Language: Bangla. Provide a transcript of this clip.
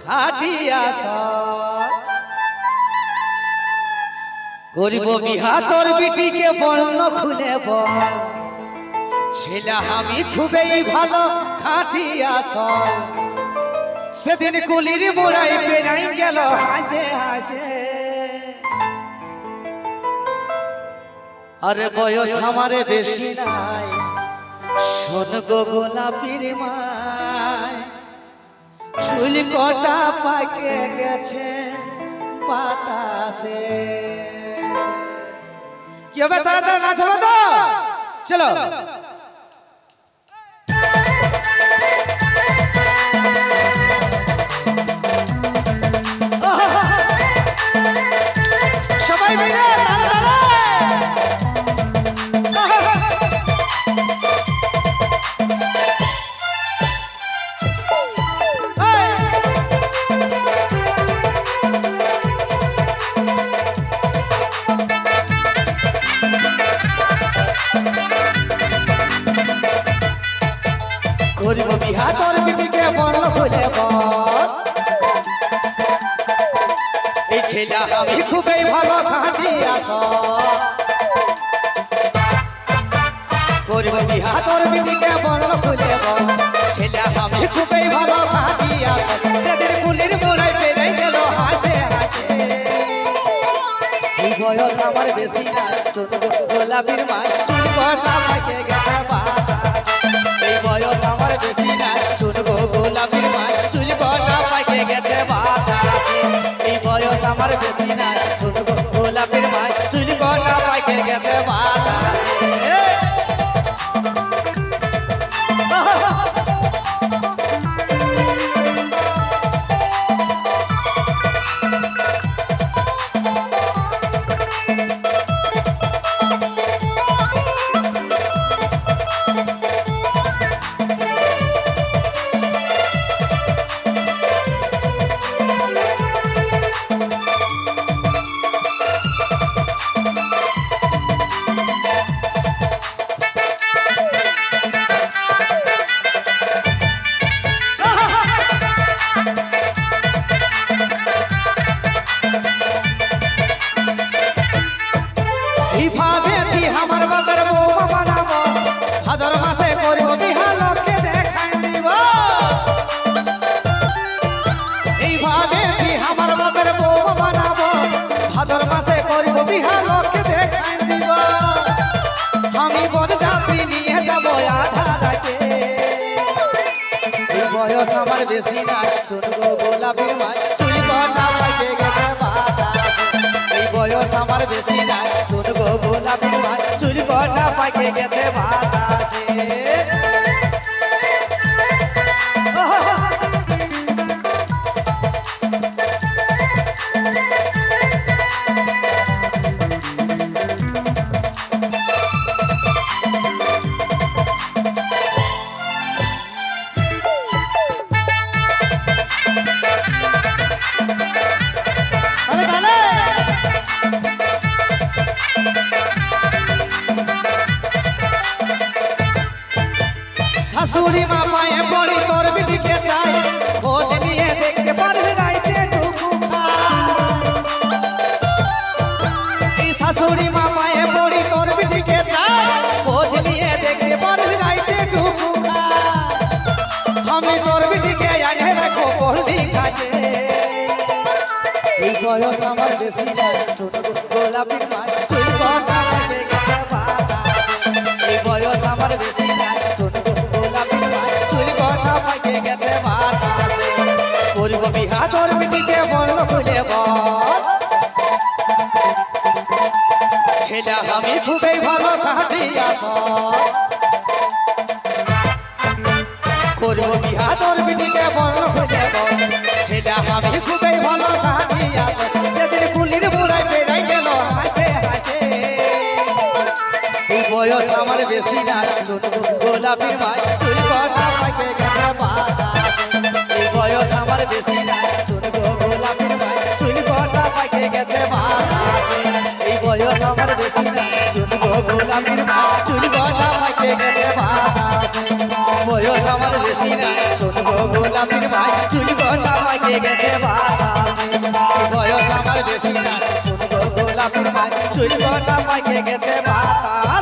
খাটিয়া করিব বিহা তোর বিটিকে বর্ণ খুলে বল ছেলে আমি খুবই ভালো খাটিয়া সেদিন কুলির মোড়াই পেরাই গেল হাসে হাসে আরে বয়স আমারে বেশি নাই শোন গো গোলাপির মায় চুল কটা পাকে গেছে বাতাসে কি হবে তাড়াতাড়ি নাচ হবে তো চলো সবাই মিলে তালে তালে করিব বিহা তোর বিটিকে বর্ণ খুলে বল এই ছেলে আমি খুবই ভালো খাটিয়া করিব বিহা তোর বিটিকে বর্ণ খুলে বল ছেলে আমি খুবই ভালো খাটিয়া সেদিন কুলির মোড়াই পেরে গেল হাসে হাসে এই বয়স আমার বেশি না ছোট গোলাপির মায় চুল কটা পাকে গেছে বাতাস এই বয়স আমার বেশি না ছোট গোলাপির মায় চুল কটা পাকে গেছে বাতাস এই বয়স আমার বেশি না ছোট গোলাপির মায় চুল কটা পাকে গেছে বাতাস বয়স আমার বেশি না ছোট গোলাপির মায় চুল কটা পাকে গেছে বাতাস এই বয়স আমার বেশি না ছোট গোলাপির মায় চুল কটা পাকে গেছে বাতাসে শাশুড়ি মা পায়ে পড়ি তোর বিটিকে চাই খোঁজ নিয়ে দেখতে পারবে রাইতে টুকু এই শাশুড়ি মা পায়ে পড়ি তোর বিটিকে চাই খোঁজ নিয়ে দেখতে পারবে রাইতে টুকু আমি তোর বিটিকে আনে রাখো পড়লি কাটে এই বয়স আমার বেশি না ছোট গোলাপির মায় চুল কটা পাকে গেছে বাতাস এই বয়স আমার বেশি না করিব বিহা তোর বিটিকে বর্ণ খুলে বল ছেলে আমি খুবই ভালো খাটিয়া করিব বিহা তোর বিটিকে বর্ণ খুলে বল ছেলে আমি খুবই ভালো খাটিয়া সেদিন কুলির মোড়াই পেরাই গেল হাসে হাসে এই বয়স আমার বেশি না ছোট গোলাপির মায় চুল কটা পাকে গেছে বাতাস এই বয়স আমার বেশি না ছোট গোলাপির মায় চুল কটা পাকে গেছে বাতাস এই বয়স আমার বেশি না ছোট গোলাপির মায় চুল কটা পাকে গেছে বাতাস বয়স আমার বেশি না ছোট গোলাপির মায় চুল কটা পাকে পাইকে গেছে বাতাসে বয়স আমার বেশি না কোন গো গোলাপির মাই চুল কটা পাইকে গেছে বাতাসে